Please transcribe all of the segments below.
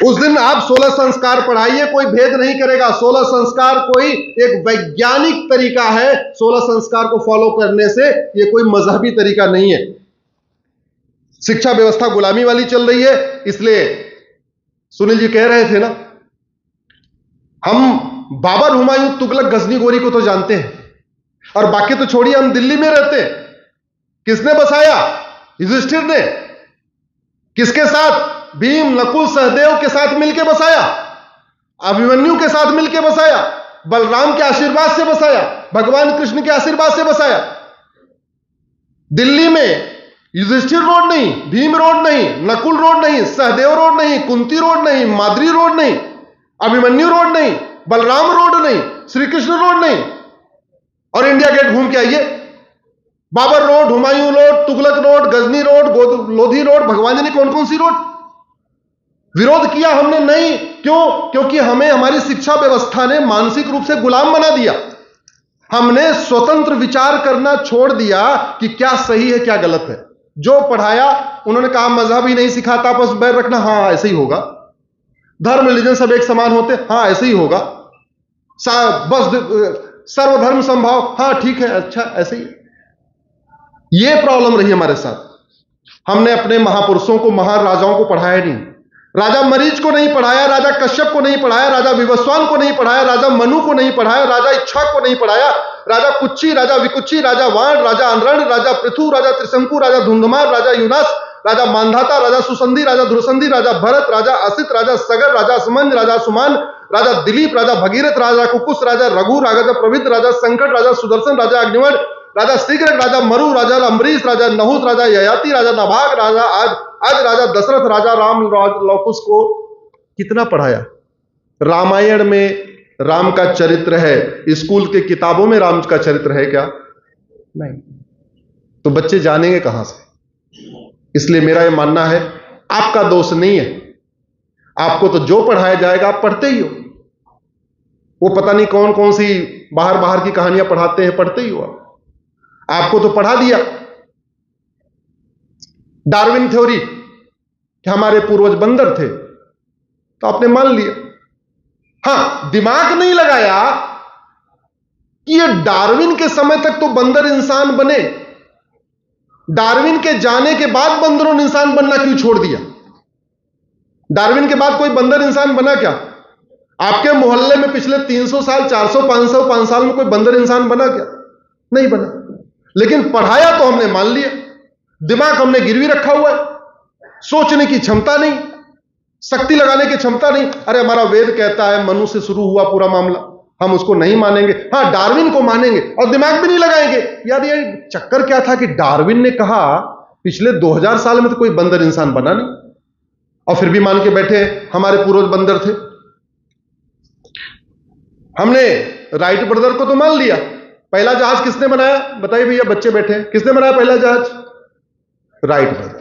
उस दिन आप 16 संस्कार पढ़ाइए, कोई भेद नहीं करेगा। 16 संस्कार कोई एक वैज्ञानिक तरीका है, 16 संस्कार को फॉलो करने से ये कोई मजहबी तरीका नहीं है। शिक्षा व्यवस्था गुलामी वाली चल रही है, इसलिए सुनील जी कह रहे थे ना, हम बाबर, हुमायूं, तुगलक, गजनी गोरी को तो जानते हैं, और बाकी तो छोड़िए, हम दिल्ली में रहते हैं। किसने बसाया? युधिष्ठिर ने। किसके साथ? भीम, नकुल, सहदेव के साथ मिलकर बसाया, अभिमन्यु के साथ मिलकर बसाया, बलराम के आशीर्वाद से बसाया, भगवान कृष्ण के आशीर्वाद से बसाया। दिल्ली में युधिष्ठिर रोड नहीं, भीम रोड नहीं, नकुल रोड नहीं, सहदेव रोड नहीं, कुंती रोड नहीं, माद्री रोड नहीं, अभिमन्यु रोड नहीं, बलराम रोड नहीं, श्री कृष्ण रोड नहीं, और इंडिया गेट घूम के आइए। Babar road, Humayun road, Tughlaq road, Ghazni road, Lodhi road, भगवान जाने कौन कौन सी रोड। विरोध किया हमने? नहीं। क्यों? क्योंकि हमें हमारी शिक्षा व्यवस्था ने मानसिक रूप से गुलाम बना दिया। हमने स्वतंत्र विचार करना छोड़ दिया कि क्या सही है क्या गलत है। जो पढ़ाया उन्होंने कहा मजहब ही नहीं सिखाता, आपस बैर रखना, हाँ ऐसे ही होगा। धर्म रिलीजन सब एक समान होते, हाँ ऐसे ही होगा। बस सर्वधर्म संभाव, हाँ ठीक है, अच्छा ऐसे ही। ये प्रॉब्लम रही हमारे साथ। हमने अपने महापुरुषों को, महाराजाओं को पढ़ाया नहीं। राजा मरीच को नहीं पढ़ाया, राजा कश्यप को नहीं पढ़ाया, राजा विवस्वान को नहीं पढ़ाया, राजा मनु को नहीं पढ़ाया, राजा इक्ष्वाक को नहीं पढ़ाया, राजा कुच्ची, राजा विकुच्ची, राजा वाण, राजा अनरण, राजा पृथु, राजा त्रिशंकु, राजा धुंधमार, राजा युनास, राजा मांधाता, राजा सुसंधि, राजा ध्रुसंधि, राजा भरत, राजा असित, राजा सगर, राजा सुमंज, राजा सुमान, राजा दिलीप, राजा भगीरथ, राजा कुकुस, राजा रघु, राजा प्रविद, राजा संकट, राजा सुदर्शन, राजा अग्निवर्ण, राजा शीघ्र, राजा मरु, राजा अम्बरीश, राजा नहुस, राजा ययाति, राजा नभाग, राजा आज राजा दशरथ, राजा राम, लौकुश को कितना पढ़ाया। रामायण में राम का चरित्र है, स्कूल के किताबों में राम का चरित्र है क्या? नहीं। तो बच्चे जानेंगे कहां से? इसलिए मेरा यह मानना है, आपका दोष नहीं है। आपको तो जो पढ़ाया जाएगा आप पढ़ते ही हो। वो पता नहीं कौन कौन सी बाहर की कहानियां पढ़ाते हैं, पढ़ते ही हो। आपको तो पढ़ा दिया डार्विन थ्योरी कि हमारे पूर्वज बंदर थे, तो आपने मान लिया। हां, दिमाग नहीं लगाया कि ये डार्विन के समय तक तो बंदर इंसान बने, डार्विन के जाने के बाद बंदरों ने इंसान बनना क्यों छोड़ दिया? डार्विन के बाद कोई बंदर इंसान बना क्या? आपके मोहल्ले में पिछले 300 साल, 400, 500, 5 साल में कोई बंदर इंसान बना क्या? नहीं बना। लेकिन पढ़ाया तो हमने मान लिया, दिमाग हमने गिरवी रखा हुआ है, सोचने की क्षमता नहीं, शक्ति लगाने की क्षमता नहीं। अरे हमारा वेद कहता है मनु से शुरू हुआ पूरा मामला, हम उसको नहीं मानेंगे। हां, डार्विन को मानेंगे और दिमाग भी नहीं लगाएंगे। यार ये चक्कर क्या था कि डार्विन ने कहा पिछले 2000 साल में तो कोई बंदर इंसान बना नहीं, और फिर भी मान के बैठे हमारे पूर्वज बंदर थे। हमने राइट ब्रदर को तो मान लिया। पहला जहाज किसने बनाया? बताइए भैया, बच्चे बैठे हैं, किसने बनाया पहला जहाज? Right brother.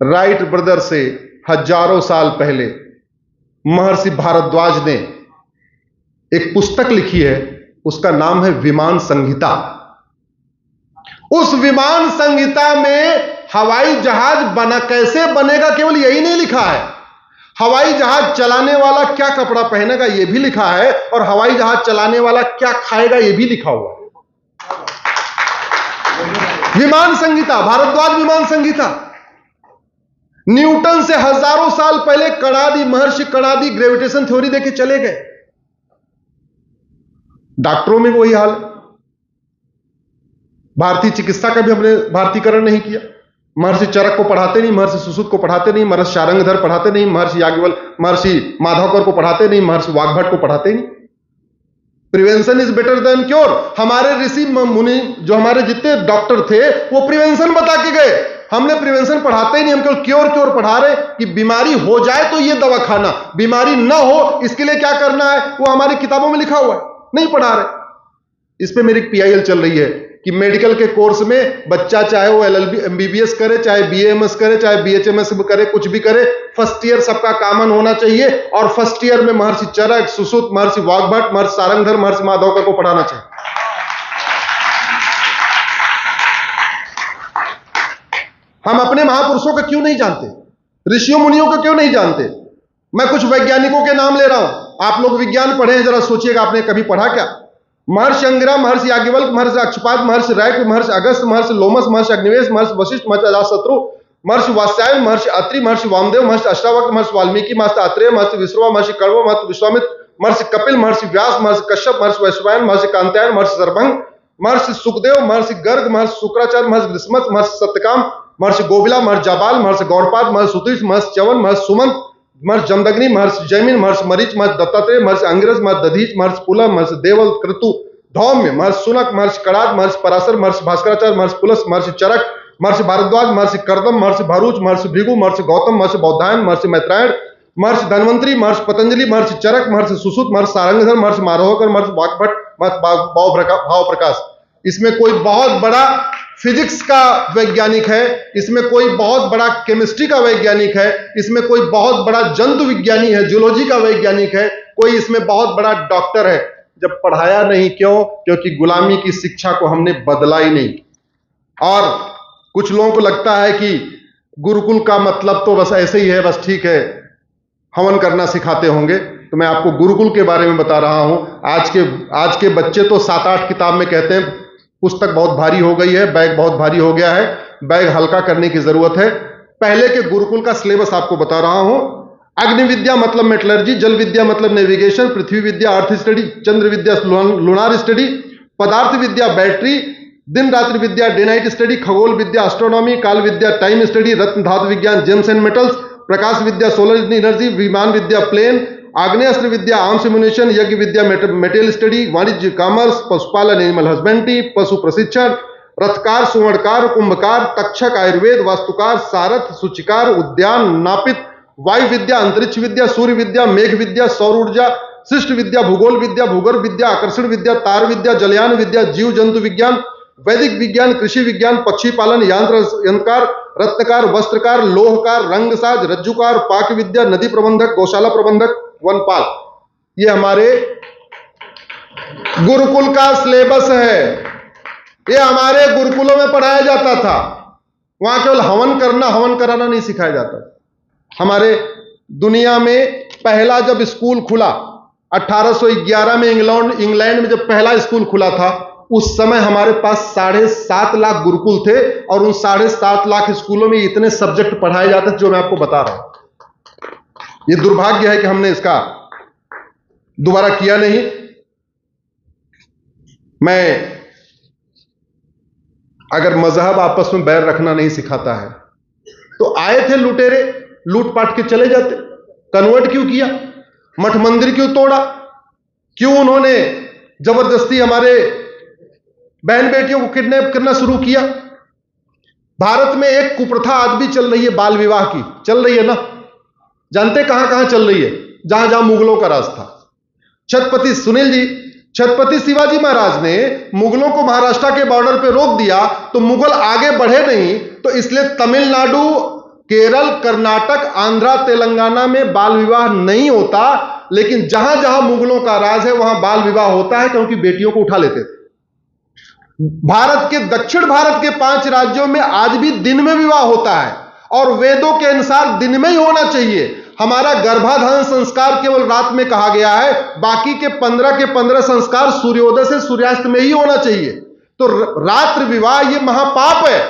राइट ब्रदर से हजारों साल पहले महर्षि भारद्वाज ने एक पुस्तक लिखी है, उसका नाम है विमान संहिता। उस विमान संहिता में हवाई जहाज बना कैसे बनेगा केवल यही नहीं लिखा है, हवाई जहाज चलाने वाला क्या कपड़ा पहनेगा यह भी लिखा है, और हवाई जहाज चलाने वाला क्या खाएगा यह भी लिखा हुआ है। विमान संहिता, भारद्वाज विमान संहिता। न्यूटन से हजारों साल पहले कणादि, महर्षि कणादि ग्रेविटेशन थ्योरी देके चले गए। डॉक्टरों में वही हाल। भारतीय चिकित्सा का भी हमने भारतीयकरण नहीं किया। महर्षि चरक को पढ़ाते नहीं, महर्षि सुश्रुत को पढ़ाते नहीं, महर्षि शारंगधर पढ़ाते नहीं, महर्षि याज्ञवल्क्य, महर्षि माधवकर को पढ़ाते नहीं, महर्षि वाग्भट को पढ़ाते नहीं। Prevention is better than cure. हमारे ऋषि मुनि जो हमारे जितने डॉक्टर थे वो प्रिवेंशन बता के गए। हमने प्रिवेंशन पढ़ाते ही नहीं, हम केवल क्योर पढ़ा रहे कि बीमारी हो जाए तो ये दवा खाना, बीमारी ना हो इसके लिए क्या करना है वो हमारी किताबों में लिखा हुआ है, नहीं पढ़ा रहे। इस पे मेरी PIL चल रही है कि मेडिकल के कोर्स में बच्चा चाहे वो LLB MBBS करे, चाहे BAMS करे, चाहे BHMS करे, कुछ भी करे, फर्स्ट ईयर सबका कॉमन होना चाहिए, और फर्स्ट ईयर में महर्षि चरक, सुश्रुत, महर्षि वाग्भट, महर्षि शारंगधर, महर्षि माधवकर को पढ़ाना चाहिए। हम अपने महापुरुषों को क्यों नहीं जानते? ऋषियों मुनियों को क्यों नहीं जानते? मैं कुछ वैज्ञानिकों के नाम ले रहा हूं, आप लोग विज्ञान पढ़े हैं, जरा सोचिएगा आपने कभी पढ़ा क्या? महर्षि अंगिरा, महर्षि याज्ञवल्क्य, महर्षि अक्षपाद, महर्षि रैक, महर्षि अगस्त, महर्षि लोमस, महर्षि अग्निवेश, महर्षि वशिष्ठ, महर्षि अजातशत्रु, महर्षि वात्स्यायन, महर्षि अत्रि, महर्षि वामदेव, महर्षि अष्टावक्र, महर्षि वाल्मीकि, महर्षि आत्रेय, महर्षि विश्रवा, महर्षि कण्व, महर्षि विश्वामित्र, महर्षि कपिल, महर्षि व्यास, महर्षि कश्यप, महर्षि वैशंपायन, महर्षि कांत्यायन, महर्षि सर्वभंग, महर्षि सुखदेव, महर्षि गर्ग, महर्षि शुक्राचार्य, महर्षि ग्रीष्मत, महर्षि सत्यकाम, महर्षि गोबिला, महर्षि जाबाल, महर्षि गौड़पाद, महर्षि सुतीक्ष, महर्षि च्यवन, महर्षि सुमंत, महर्षि जमदग्नि, महर्षि जैमिन, महर्षि मरीच, महर्षि दत्तात्रेय, महर्षि अंगिरस, महर्षि दधीच, महर्षि पुलह, महर्षि देवल, क्रतु, धौम्य, महर्षि सुनक, महर्षि कणाद, महर्षि पराशर, महर्षि भास्कराचार्य, महर्षि पुलस, महर्षि चरक, महर्षि भारद्वाज, महर्षि कर्दम, महर्षि भरूच, महर्षि भृगु, महर्षि गौतम, महर्षि बौद्धायन, महर्षि मैत्रायण, महर्षि धन्वंतरी, महर्षि पतंजलि, महर्षि चरक, महर्षि सुश्रुत, महर्षि सारंगधर, महर्षि मारोहकर, महर्षि वाग्भट, महर्षि भाव प्रकाश। इसमें कोई बहुत बड़ा फिजिक्स का वैज्ञानिक है, इसमें कोई बहुत बड़ा केमिस्ट्री का वैज्ञानिक है, इसमें कोई बहुत बड़ा जंतु विज्ञानी है, जूलॉजी का वैज्ञानिक है, कोई इसमें बहुत बड़ा डॉक्टर है। जब पढ़ाया नहीं, क्यों? क्योंकि गुलामी की शिक्षा को हमने बदला ही नहीं। और कुछ लोगों को लगता है कि गुरुकुल का मतलब तो बस ऐसे ही है, बस ठीक है, हवन करना सिखाते होंगे। तो मैं आपको गुरुकुल के बारे में बता रहा हूं। आज के बच्चे तो 7-8 किताब में कहते हैं पुस्तक बहुत भारी हो गई है, बैग बहुत भारी हो गया है, बैग हल्का करने की जरूरत है। पहले के गुरुकुल का सिलेबस आपको बता रहा हूं। अग्नि विद्या मतलब मेटलर्जी, जल विद्या मतलब नेविगेशन, पृथ्वी विद्या अर्थ स्टडी, चंद्र विद्या लूनार स्टडी, पदार्थ विद्या बैटरी, दिन रात्रि विद्या डे नाइट स्टडी, खगोल विद्या एस्ट्रोनॉमी, काल विद्या टाइम स्टडी, रत्न धातु विज्ञान James and metals, Prakash Vidya solar energy, विमान विद्या प्लेन, आग्नेयास्त्र विद्या आर्म्स एम्युनिशन, यज्ञ विद्या मेटेरियल स्टडी, वाणिज्य कॉमर्स, पशुपालन एनिमल हस्बेंड्री, पशु प्रशिक्षण, रथकार, सुवर्णकार, कुंभकार, तक्षक, आयुर्वेद, वास्तुकार, सारथ, सूचिकार, उद्यान, नापित, वायु विद्या, अंतरिक्ष विद्या, सूर्य विद्या, मेघ विद्या, सौर ऊर्जा, शिष्ट विद्या, भूगोल विद्या, भूगर्भ विद्या, आकर्षण विद्या, तार विद्या, जलयान विद्या, जीव जंतु विज्ञान, वैदिक विज्ञान, कृषि विज्ञान, पक्षी पालन, यंत्रकार, रत्नकार, वस्त्रकार, लोहकार, रंगसाज, रज्जुकार, पाक विद्या, नदी प्रबंधक, गौशाला प्रबंधक, वनपाल। ये हमारे गुरुकुल का सिलेबस है। ये हमारे गुरुकुलों में पढ़ाया जाता था। वहां केवल हवन करना, हवन कराना नहीं सिखाया जाता। हमारे दुनिया में पहला जब स्कूल खुला 1811 में इंग्लैंड में जब पहला स्कूल खुला था, उस समय हमारे पास 7.5 लाख गुरुकुल थे और उन 7.5 लाख स्कूलों में इतने सब्जेक्ट पढ़ाए जाते थे जो मैं आपको बता रहा हूं। ये दुर्भाग्य है कि हमने इसका दोबारा किया नहीं। मैं अगर मजहब आपस में बैर रखना नहीं सिखाता है तो आए थे लुटेरे, लूटपाट के चले जाते। कन्वर्ट क्यों किया? मठ मंदिर क्यों तोड़ा? क्यों उन्होंने जबरदस्ती हमारे बहन बेटियों को किडनैप करना शुरू किया? भारत में एक कुप्रथा आज भी चल रही है, बाल विवाह की चल रही है ना। जानते कहां कहां चल रही है? जहां जहां मुगलों का राज था। छत्रपति सुनील जी, छत्रपति शिवाजी महाराज ने मुगलों को महाराष्ट्र के बॉर्डर पे रोक दिया तो मुगल आगे बढ़े नहीं, तो इसलिए तमिलनाडु, केरल, कर्नाटक, आंध्रा, तेलंगाना में बाल विवाह नहीं होता, लेकिन जहां जहां मुगलों का राज है वहां बाल विवाह होता है, क्योंकि बेटियों को उठा लेते थे। भारत के दक्षिण भारत के 5 राज्यों में आज भी दिन में विवाह होता है और वेदों के अनुसार दिन में ही होना चाहिए। हमारा गर्भाधान संस्कार केवल रात में कहा गया है, बाकी के 15 संस्कार सूर्योदय से सूर्यास्त में ही होना चाहिए। तो रात्रि विवाह ये महापाप है।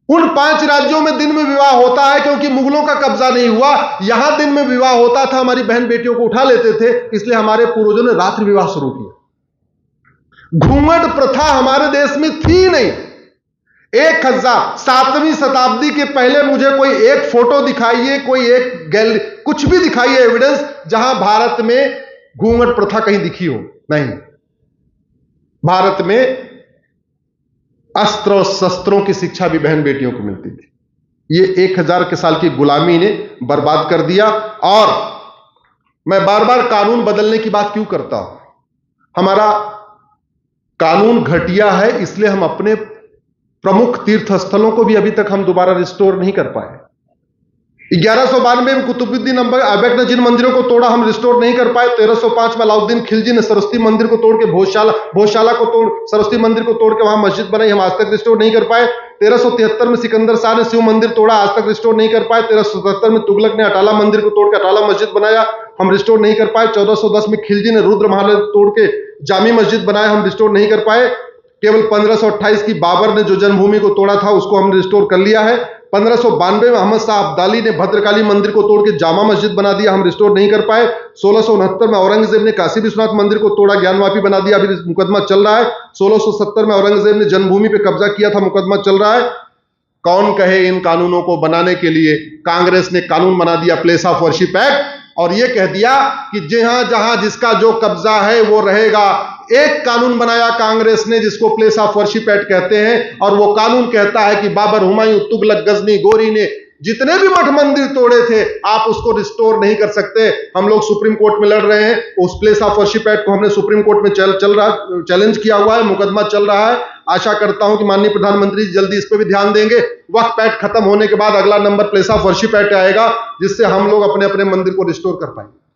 उन 5 राज्यों में दिन में विवाह होता है क्योंकि मुगलों का कब्जा नहीं हुआ। यहां दिन में विवाह होता था, हमारी बहन बेटियों को उठा लेते थे, इसलिए हमारे पूर्वजों ने रात्रि विवाह शुरू किया। घूंघट प्रथा हमारे देश में थी नहीं। 7वीं शताब्दी के पहले मुझे कोई एक फोटो दिखाइए, कोई एक गैलरी, कुछ भी दिखाइए एविडेंस जहां भारत में घूंघट प्रथा कहीं दिखी हो। नहीं, भारत में अस्त्र और शस्त्रों की शिक्षा भी बहन बेटियों को मिलती थी। ये 1000 के साल की गुलामी ने बर्बाद कर दिया। और मैं बार बार कानून बदलने की बात क्यों करता हूं? हमारा कानून घटिया है, इसलिए हम अपने प्रमुख तीर्थ स्थलों को भी अभी तक हम दोबारा रिस्टोर नहीं कर पाए। 1192 में कुतुबुद्दीन ऐबक ने जिन मंदिरों को तोड़ा हम रिस्टोर नहीं कर पाए। 1305 में अलाउद्दीन खिलजी ने सरस्वती मंदिर को तोड़ के भोजशाला को तोड़, सरस्वती मंदिर को तोड़ के वहां मस्जिद बनाई, हम आज तक रिस्टोर नहीं कर पाए। 1373 में सिकंदर शाह ने शिव मंदिर तोड़ा, आज तक रिस्टोर नहीं कर पाए। 1377 में तुगलक ने अटाला मंदिर को तोड़ के अटाला मस्जिद बनाया, हम रिस्टोर नहीं कर पाए। 1410 में खिलजी ने रुद्र महल तोड़ के जामी मस्जिद बनाया, हम रिस्टोर नहीं कर पाए। केवल 1528 की बाबर ने जो जन्मभूमि को तोड़ा था उसको हमने रिस्टोर कर लिया है। 1592 में अहमद शाह अब्दाली ने भद्रकाली मंदिर को तोड़ के जामा मस्जिद बना दिया, हम रिस्टोर नहीं कर पाए। 1669 में औरंगजेब ने काशी विश्वनाथ मंदिर को तोड़ा, ज्ञानवापी बना दिया, अभी मुकदमा चल रहा है। 1670 में औरंगजेब ने जन्मभूमि पे कब्जा किया था, मुकदमा चल रहा है। कौन कहे इन कानूनों को बनाने के लिए कांग्रेस ने कानून बना दिया प्लेस ऑफ वर्शिप एक्ट, और यह कह दिया कि जहां जहां जिसका जो कब्जा है वो रहेगा। एक कानून बनाया कांग्रेस ने जिसको प्लेस ऑफ वर्शिप एक्ट कहते हैं, और वो कानून कहता है कि बाबर, हुमायूं, तुगलक, गजनी, गोरी ने जितने भी मठ मंदिर तोड़े थे आप उसको रिस्टोर नहीं कर सकते। हम लोग सुप्रीम कोर्ट में लड़ रहे हैं, उस प्लेस ऑफ वर्शिप एक्ट को हमने सुप्रीम कोर्ट में चैलेंज किया हुआ है, मुकदमा चल रहा है। आशा करता हूं कि माननीय प्रधानमंत्री जल्दी इस पर भी ध्यान देंगे। वक्फ एक्ट खत्म होने के बाद अगला number place of worship act आएगा, जिससे हम लोग अपने अपने मंदिर को रिस्टोर कर पाएंगे।